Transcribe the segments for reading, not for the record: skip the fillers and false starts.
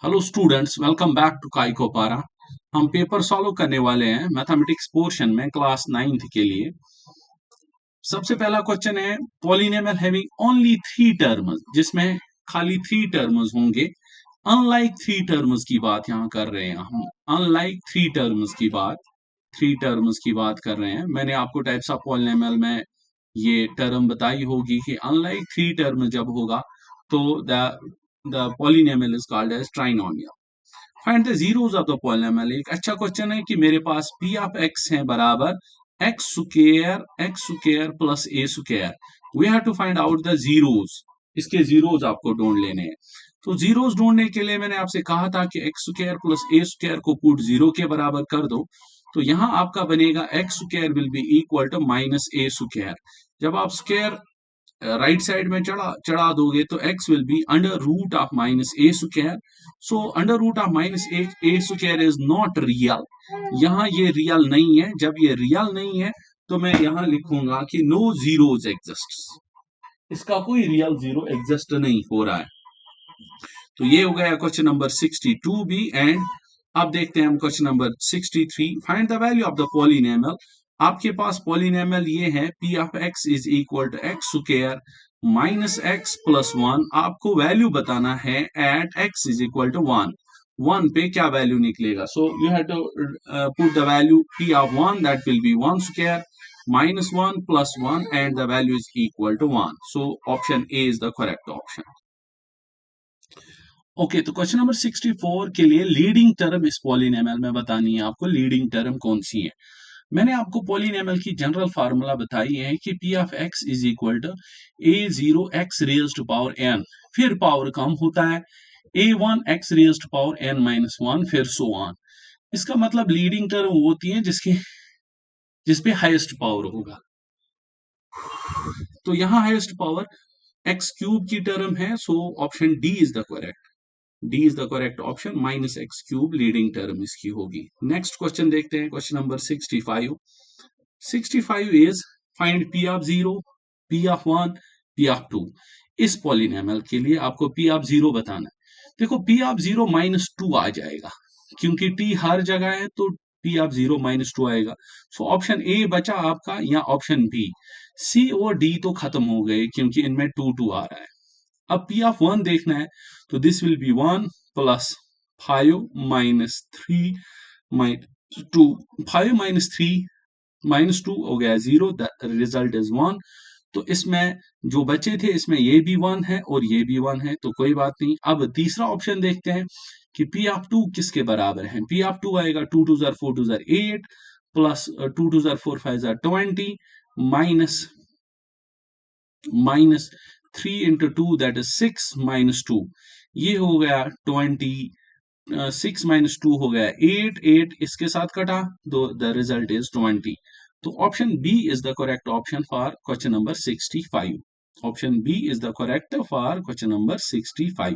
Hello students, welcome back to काइको पारा। हम पेपर सॉल्व करने वाले हैं मैथमेटिक्स पोर्शन में क्लास 9th के लिए। सबसे पहला क्वेश्चन है polynomial having only three terms, जिसमें खाली थ्री टर्म्स होंगे। अनलाइक थ्री टर्म्स की बात यहाँ कर रहे हैं हम। अनलाइक थ्री टर्म्स की बात कर रहे हैं। मैंने आपको टाइप्स ऑफ पॉलिनोमियल में ये टर्म बताई होगी कि अनलाइक थ्री टर्म जब होगा तो the polynomial is called as trinomial. Find the zeros of the polynomial. एक अच्छा क्वेश्चन है कि मेरे पास पी ऑफ एक्स है बराबर x square plus a square. We have to find out the zeros. इसके जीरोस आपको ढूंढ लेने हैं। तो जीरोस ढूंढने के लिए मैंने आपसे कहा था कि x square plus a square को पुट जीरो के बराबर कर दो। तो यहां आपका बनेगा x square will be equal to minus a square. जब आप स्क्वायर राइट साइड में चढ़ा चढ़ा दोगे तो x will be under root of minus a square. So under root of minus a square is not real. यहाँ ये real नहीं है। जब ये रियल नहीं है तो मैं यहाँ लिखूंगा कि नो जीरोज एग्जिस्ट। इसका कोई रियल जीरो एग्जिस्ट नहीं हो रहा है। तो ये हो गया क्वेश्चन नंबर 62 भी। एंड अब देखते हैं हम question number 63। Find the value of the polynomial. आपके पास पॉलिनोमियल ये है p of x is equal to x square minus x plus one. आपको वैल्यू बताना है at x is equal to one. One पे क्या वैल्यू निकलेगा। So you have to put the value p of one, that will be one square minus 1 plus 1 and the value is equal to 1. So option A is the correct option. Okay, तो question number 64 के लिए leading term इस polynomial में बतानी है आपको। Leading term कौन सी है। मैंने आपको पॉलिनोमियल की जनरल फार्मूला बताई है कि p of x is equal to a zero x raise to power n, फिर पावर कम होता है a one x raise to power n minus one, फिर सो ऑन। इसका मतलब लीडिंग टर्म वो होती है जिसपे हाईएस्ट पावर होगा। तो यहाँ हाईएस्ट पावर एक्स क्यूब की टर्म है। So option D is the correct. D is the correct option. Minus x cube leading term इसकी होगी। नेक्स्ट क्वेश्चन देखते हैं, question number 65। 65 is find p of zero, p of one, p of two. इस polynomial के लिए आपको p of zero बताना है। देखो p of zero minus two आ जाएगा, क्योंकि टी हर जगह है तो p of zero minus two आएगा। सो ऑप्शन ए बचा आपका या ऑप्शन बी। सी और डी तो खत्म हो गए क्योंकि इनमें टू टू आ रहा है। अब पी ऑफ वन देखना है तो this will be one plus five minus three minus two. Five minus three minus two हो गया zero, the result is one. तो इसमें जो बचे थे इसमें ये भी वन है और ये भी वन है, तो कोई बात नहीं। अब तीसरा ऑप्शन देखते हैं कि पी ऑफ टू किसके बराबर है। पी ऑफ टू आएगा two two are four two are eight plus two two are four five are 20 minus minus three into two that is six minus two. ये हो गया 20, सिक्स माइनस टू हो गया eight, eight इसके साथ कटा तो द रिजल्ट इज 20। तो option B is the correct option for question number 65। Option B is the correct for question number 65।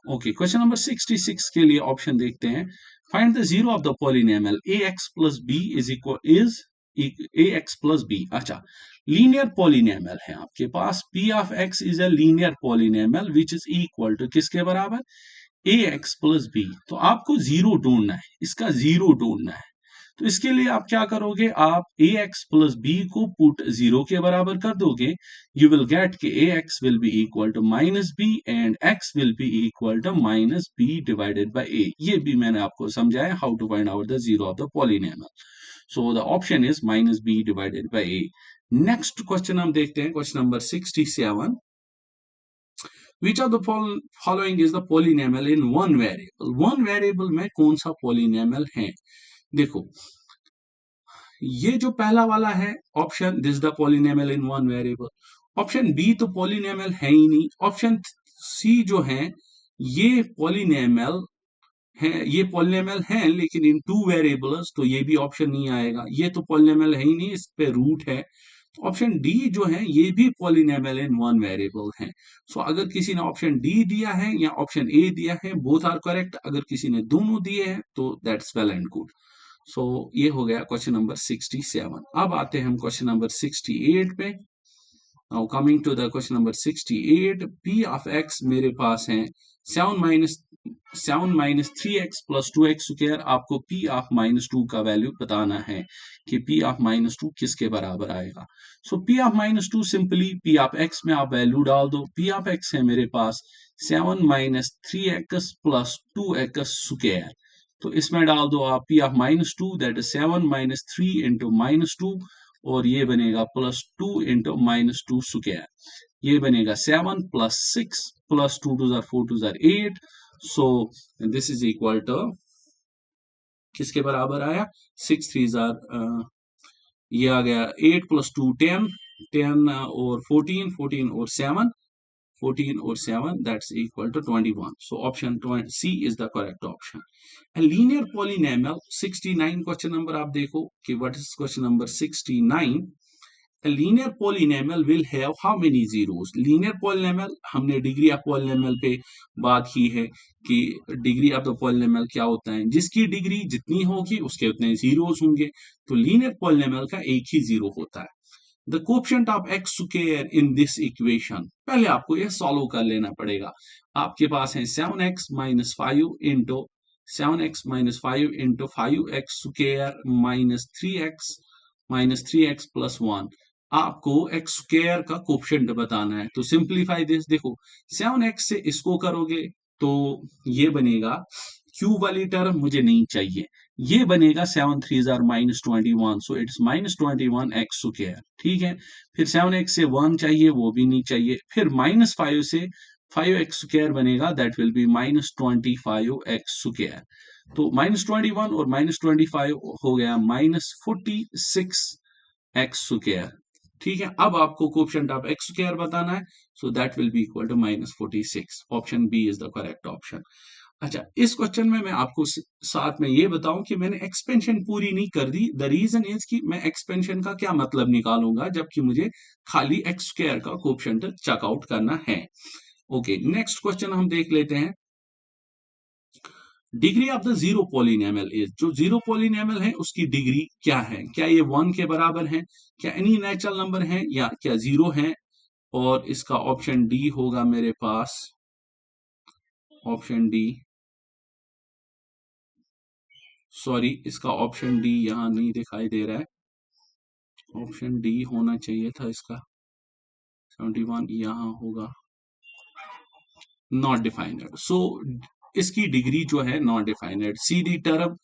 Okay, question number 66 के लिए ऑप्शन देखते हैं। Find the zero of the polynomial a x plus b is equal is a x plus b. अच्छा, linear polynomial है आपके पास। P of x is a linear polynomial which is equal to किसके बराबर, ए x plus B. तो आपको zero ढूंढना है, इसका जीरो ढूंढना है। तो इसके लिए आप क्या करोगे, आप ए एक्स प्लस बी को पुट जीरो के बराबर कर दोगे। यू विल गेट कि a x will be equal to minus b and x will be equal to minus b divided by a. ये भी मैंने आपको समझाया how to find out the zero of the polynomial. So the option is minus b divided by a. Next question हम देखते हैं, question number 67। Which of the following is the polynomial in one variable? One variable में कौन सा polynomial है। देखो ये जो पहला वाला है option, this the polynomial in one variable. Option B तो पॉलिनोमियल है ही नहीं। ऑप्शन सी जो है ये पॉलिनोमियल है, ये पॉलिनोमियल है लेकिन इन टू वेरिएबल्स, तो ये भी ऑप्शन नहीं आएगा। ये तो पॉलिनोमियल है ही नहीं, इस पे रूट है। ऑप्शन डी जो है ये भी पॉलिनोमियल इन वन वेरिएबल है। सो अगर किसी ने ऑप्शन डी दिया है या ऑप्शन ए दिया है, बोथ आर करेक्ट। अगर किसी ने दोनों दिए हैं तो दैट्स वेल एंड गुड। सो ये हो गया क्वेश्चन नंबर 67। अब आते हैं हम क्वेश्चन नंबर 68 पे। Now coming to the question number 68, p of x मेरे पास है 7 minus 3x plus 2x square, आपको p ऑफ माइनस 2 का वैल्यू बताना है कि p ऑफ माइनस 2 किसके बराबर आएगा। सो p of minus 2 simply p of x में आप वैल्यू डाल दो। p ऑफ x है मेरे पास 7 minus 3x plus 2x square, तो इसमें डाल दो आप p of minus 2 that is 7 minus 3 into minus 2, और ये बनेगा प्लस 2 इंटू माइनस 2 स्क्वायर, ये बनेगा 7 plus 6 plus 2 two are 4 two are 8। So this is equal to किसके बराबर आया, 6 3 जार ये आ गया 8 प्लस 2 10, 10 और 14, 14 और 7, 14 और 7 that's equal to 21. So option C is the correct option. A linear polynomial 69 question number आप देखो कि what is question number 69. A linear polynomial will have how many zeros? Linear polynomial हमने degree of polynomial पे बात की है कि degree of the polynomial क्या होता है, जिसकी डिग्री जितनी होगी उसके उतने जीरोस होंगे, तो linear polynomial का एक ही जीरो होता है। The coefficient of x square in this equation, पहले आपको यह सॉल्व कर लेना पड़ेगा। आपके पास है 7x minus 5 into 5x square minus 3x plus 1, आपको एक्स स्क्वायर का कोफिशिएंट बताना है। तो सिंप्लीफाई दिस, देखो 7x से इसको करोगे तो ये बनेगा, क्यूब वाली टर्म मुझे नहीं चाहिए, ये बनेगा 7 3 jar minus 21, so it's minus 21 x square, ठीक है। फिर 7x से 1 चाहिए, वो भी नहीं चाहिए, फिर माइनस 5 से 5x स्क्वायर बनेगा, that will B minus 25 x square. तो माइनस 21 और माइनस 25 हो गया माइनस 46 एक्स स्क्वायर, ठीक है। अब आपको कोफिशिएंट ऑफ एक्स स्क्वायर बताना है, so that will be equal to minus 46। Option B is the correct option. अच्छा, इस क्वेश्चन में मैं आपको साथ में ये बताऊं कि मैंने एक्सपेंशन पूरी नहीं कर दी। द रीजन इज कि मैं एक्सपेंशन का क्या मतलब निकालूंगा जबकि मुझे खाली एक्स स्क्वायर का कोफिशिएंट चेकआउट करना है। ओके, नेक्स्ट क्वेश्चन हम देख लेते हैं। Degree of the zero polynomial is, जो जीरो पॉलिनोमियल है उसकी डिग्री क्या है, क्या ये 1 के बराबर है, क्या एनी नेचुरल नंबर है, या क्या जीरो है, और इसका ऑप्शन डी होगा मेरे पास, ऑप्शन डी, सॉरी इसका ऑप्शन डी यहां नहीं दिखाई दे रहा है, ऑप्शन डी होना चाहिए था इसका, 71 यहां होगा, नॉट डिफाइनेड। सो इसकी डिग्री जो है नॉट डिफाइनेड, सीधी टर्म,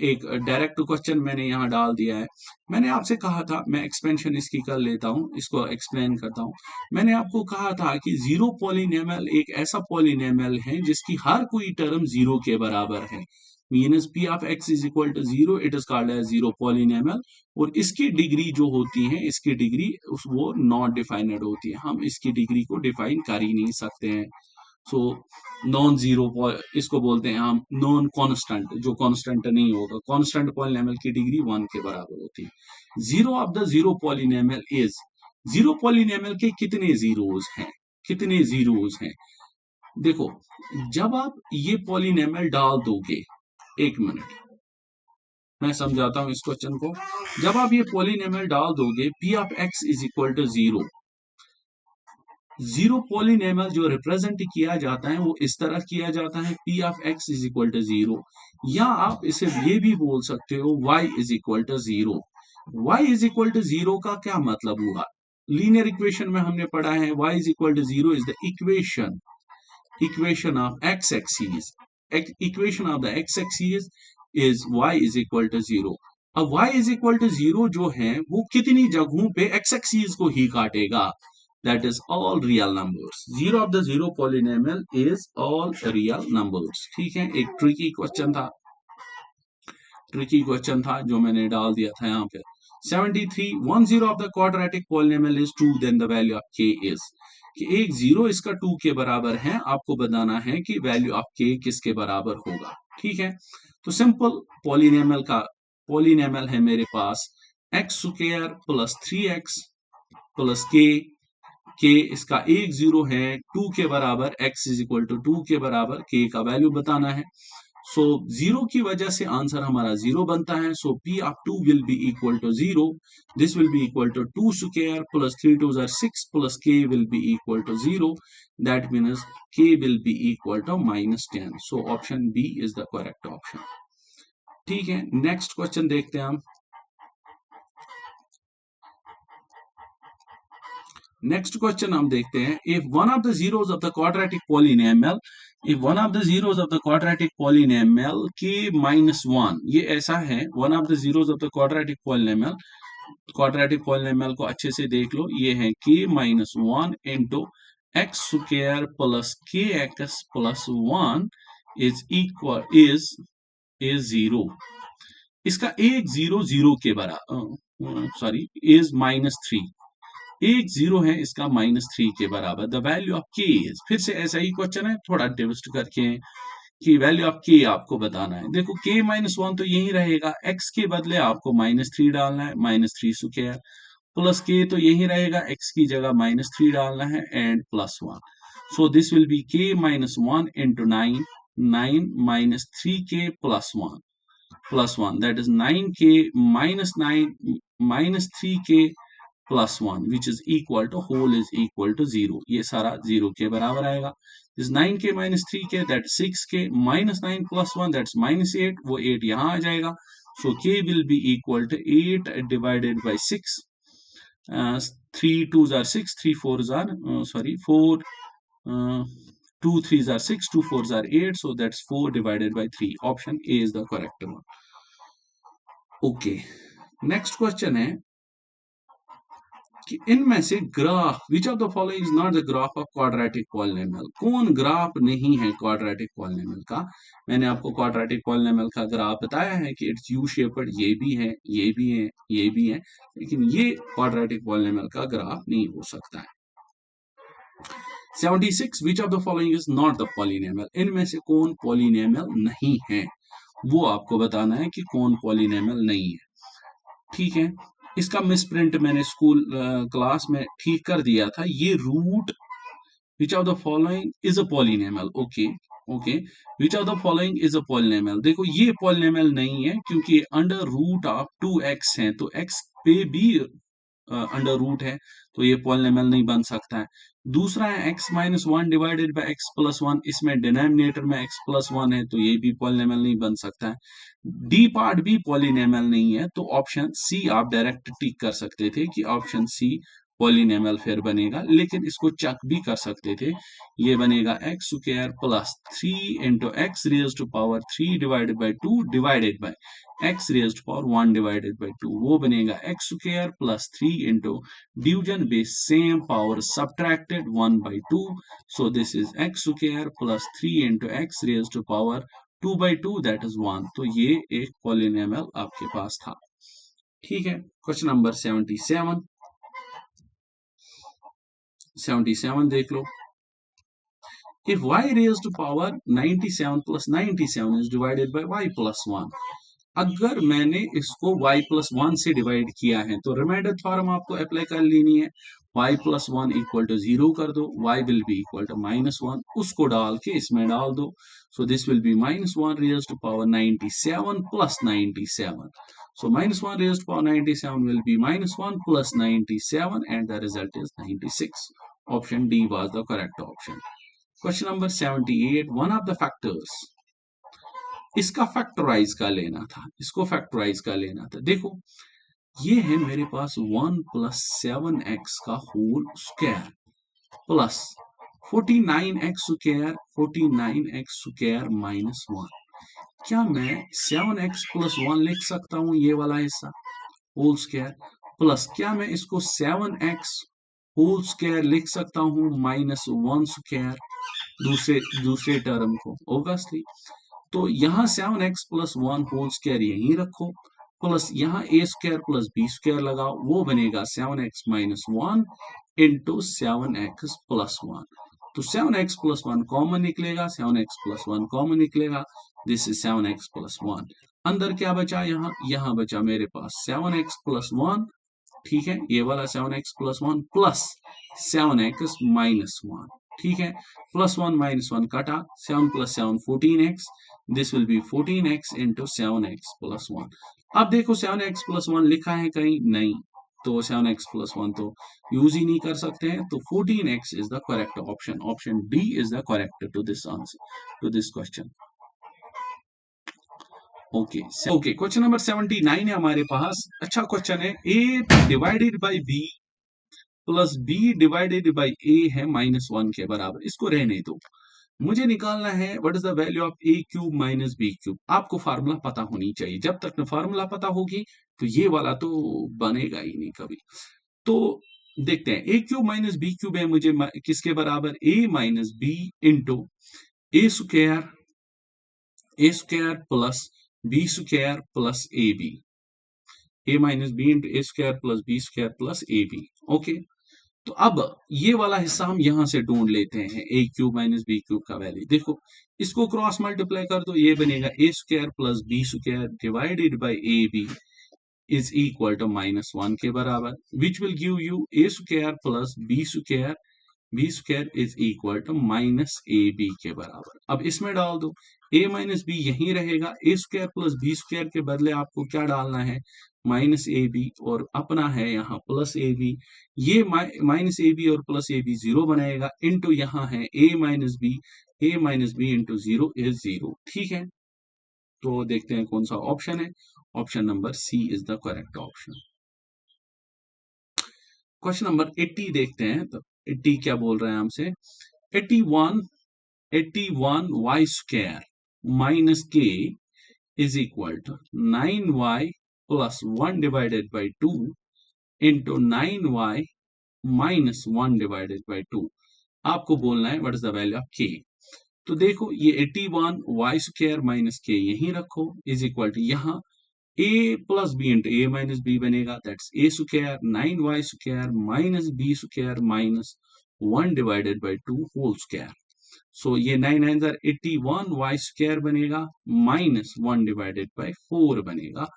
एक डायरेक्ट क्वेश्चन मैंने यहां डाल दिया है। मैंने आपसे कहा था, मैं एक्सपेंशन इसकी कर लेता हूं, इसको एक्सप्लेन करता हूं। मैंने आपको कहा था कि जीरो पॉलिनोमियल एक ऐसा पॉलिनोमियल है जिसकी हर कोई टर्म जीरो के बराबर है, means p of x is equal to zero, it is called as zero polynomial. और इसकी डिग्री जो होती है, इसकी डिग्री वो नॉट डिफाइनेड होती है, हम इसकी डिग्री को डिफाइन कर ही नहीं सकते हैं। सो नॉन जीरो इसको बोलते हैं हम नॉन कांस्टेंट, जो कांस्टेंट नहीं होगा। कांस्टेंट पॉलिनोमियल की डिग्री 1 के बराबर होती है। Zero of the zero polynomial is, zero polynomial के कितने जीरोस हैं, कितने जीरोस हैं, देखो जब आप ये पॉलिनोमियल डाल दोगे, एक मिनट मैं समझाता हूं इस क्वेश्चन को। जब आप ये पॉलिनोमियल डाल दोगे p of x is equal to zero, zero polynomial जो रिप्रेजेंट किया जाता है वो इस तरह किया जाता है, p of x is equal to zero, या आप इसे ये भी बोल सकते हो y is equal to zero. y is equal to zero का क्या मतलब हुआ, लीनियर इक्वेशन में हमने पढ़ा है y is equal to zero is the equation of x axis, equation of the x axis is y is equal to zero. अब y is equal to zero जो है वो कितनी जगहों पे x एक्सिस को ही काटेगा, that is all real numbers. Zero of the zero polynomial is all real numbers. ठीक है, एक ट्रिकी क्वेश्चन था जो मैंने डाल दिया था यहाँ पे। 73 1 0 of the quadratic polynomial is 2 then the value of k is, कि एक जीरो इसका 2 के बराबर है, आपको बताना है कि वैल्यू ऑफ k किसके बराबर होगा, ठीक है। तो सिंपल पॉलिनोमियल है मेरे पास x square plus 3x plus k इसका एक जीरो है, 2 के बराबर, x इज इक्वल टू 2 के बराबर, k का वैल्यू बताना है। सो जीरो की वजह से आंसर हमारा जीरो बनता है. So p of 2 will be equal to zero. This will be equal to 2 square plus 3 2 are 6 plus k will be equal to zero. That means k will be equal to -10. So option B is the correct option. ठीक है, next question देखते हैं हम. Next question हम देखते हैं. If one of the zeros of the quadratic polynomial, if one of the zeros of the quadratic polynomial k -1, ये ऐसा है. One of the zeros of the quadratic polynomial, quadratic polynomial को अच्छे से देख लो. ये है k -1 into x square plus k x plus 1 is equal is zero. इसका एक जीरो जीरो के बराबर, सॉरी, इज -3. एक जीरो है इसका -3 के बराबर. द वैल्यू ऑफ के इज, फिर से ऐसा ही क्वेश्चन है, थोड़ा ट्विस्ट करके कि वैल्यू ऑफ के आपको बताना है. देखो k -1 तो यही रहेगा, x के बदले आपको -3 डालना है, -3 स्क्वायर प्लस k तो यही रहेगा, x की जगह -3 डालना है and plus 1. So this will be k -1 into 9, 9 -3k plus 1 that is 9k -9 -3k plus 1 which is equal to whole is equal to zero. ये सारा जीरो के बराबर आएगा. इस 9k -3k that 6k -9 plus 1 that's -8. वो 8 यहाँ आ जाएगा. So k will be equal to 8 divided by 6. 3 2s are 6, 3 4s are sorry 4 2 3s are 6, 2 4s are 8. So that's 4 divided by 3. Option A is the correct one. Okay. Next question है कि इनमें से graph, which of the following is not the graph of quadratic polynomial. कौन graph नहीं है quadratic polynomial का. मैंने आपको क्वाड्रेटिक पॉलिनोमियल का ग्राफ बताया है कि इट्स यू शेप्ड. ये भी है, ये भी है, ये भी है, लेकिन ये क्वाड्रेटिक पॉलिनोमियल का ग्राफ नहीं हो सकता है. 76 विच of the following is not the polynomial. इनमें से कौन पॉलिनोमियल नहीं है, वो आपको बताना है कि कौन पॉलिनोमियल नहीं है. ठीक है, इसका मिसप्रिंट मैंने स्कूल क्लास में ठीक कर दिया था. ये root which of the following is a polynomial. Okay okay, which of the following is a polynomial. देखो ये पॉलिनोमियल नहीं है क्योंकि अंडर रूट ऑफ 2x है, तो x पे भी अंडर रूट है, तो ये पॉलिनोमियल नहीं बन सकता है. दूसरा है x -1 divided by x plus 1, इसमें डिनोमिनेटर में x प्लस 1 है, तो ये भी पॉलिनोमियल नहीं बन सकता है. डी पार्ट भी पॉलिनोमियल नहीं है, तो ऑप्शन सी आप डायरेक्ट टिक कर सकते थे कि ऑप्शन सी पॉलिनोमियल फिर बनेगा, लेकिन इसको चेक भी कर सकते थे. ये बनेगा x square plus 3 into x raise to power 3 divided by 2 divided by x raise to power 1 divided by 2. वो बनेगा x square plus 3 into division base same power subtracted 1 by 2. So this is x square plus 3 into x raise to power 2 by 2 that is 1. तो ये एक polynomial आपके पास था. ठीक है, question number 77 देख लो. If y raised to power 97 plus 97 is divided by y plus 1. अगर मैंने इसको y plus 1 से डिवाइड किया है तो रिमाइंडर फॉर्म आपको अप्लाई कर लेनी है. y plus 1 इक्वल टू 0 कर दो, y will be equal to -1, उसको डाल के इसमें डाल दो. So this will be -1 raised to power 97 plus 97. So -1 raised to power 97 will be -1 plus 97 and the result is 96. Option D was the correct option. Question number 78. One of the factors. इसका factorise का लेना था, इसको factorise का लेना था. देखो ये है मेरे पास 1 प्लस 7x का whole square plus 49x square minus 1. क्या मैं 7x प्लस 1 लिख सकता हूं ये वाला हिस्सा होल स्क्वायर, प्लस क्या मैं इसको 7x होल स्क्वायर लिख सकता हूं -1 स्क्वायर दूसरे टर्म को. ऑब्वियसली तो यहाँ 7x प्लस 1 होल स्क्वायर यहीं रखो, प्लस यहाँ a square plus b square लगाओ, वो बनेगा 7x minus 1 into 7x plus 1. तो 7x प्लस 1 कॉमन निकलेगा, 7x प्लस 1 कॉमन निकलेगा. This is 7x plus 1. अंदर क्या बचा, यहाँ बचा मेरे पास 7x प्लस 1. ठीक है, ये वाला 7x plus 1 plus 7x minus 1. ठीक है, +1 -1 कटा, 7 + 7 14x, this will B 14x into 7x + 1। अब देखो 7x + 1 लिखा है कहीं नहीं, तो 7x + 1 तो यूज ही नहीं कर सकते हैं, तो 14x is the correct option, option D is the correct to this answer, to this question. Okay okay, question number 79 है हमारे पास। अच्छा क्वेश्चन है, a divided by b plus b divided by a है -1 के बराबर, इसको रहने दो। मुझे निकालना है what is the value of a cube minus b cube. आपको फार्मूला पता होनी चाहिए, जब तक फार्मूला पता होगी तो ये वाला तो बनेगा ही नहीं कभी। तो देखते हैं, a cube minus b cube है मुझे किसके बराबर, a minus b into a square plus b square plus a minus B into a square plus b square plus ab। Okay, तो अब ये वाला हिस्सा हम यहां से ढूंढ लेते हैं, a cube minus B cube का वैल्यू। देखो इसको क्रॉस मल्टीप्लाई कर दो, ये बनेगा a square plus b square divided by A B is equal to -1 के बराबर, which will give you a square plus b square is equal to -ab के बराबर। अब इसमें डाल दो, a माइनस बी यहीं रहेगा, a square plus b square के बदले आपको क्या डालना है, -ab, और अपना है यहाँ +ab। ये -ab और +ab 0 बनाएगा, इंटू यहाँ है a minus B into 0 is 0। ठीक है, तो देखते हैं कौन सा ऑप्शन है, option number C is the correct option. Question number 80 देखते हैं, तो 80 क्या बोल रहे हैं हमसे, 81 y square minus k is equal to 9y plus 1 divided by 2 into 9y minus 1 divided by 2। आपको बोलना है what is the value of k. तो देखो ये 81 वाई स्क्वायर माइनस के यहीं रखो इज इक्वल टू यहाँ a plus b into a minus b बनेगा, that's a square 9y square minus b square minus 1 divided by 2 whole square. So ये 9 9 81 y square बनेगा माइनस 1 डिवाइडेड बाई 4 बनेगा।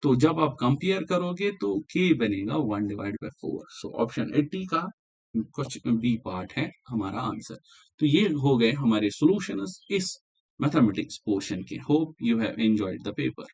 तो जब आप कंपेयर करोगे तो k बनेगा 1 डिवाइडेड बाई 4। सो ऑप्शन 80 का क्वेश्चन बी पार्ट है हमारा आंसर। तो ये हो गए हमारे सॉल्यूशंस इस मैथमेटिक्स पोर्शन के। Hope you have enjoyed the paper.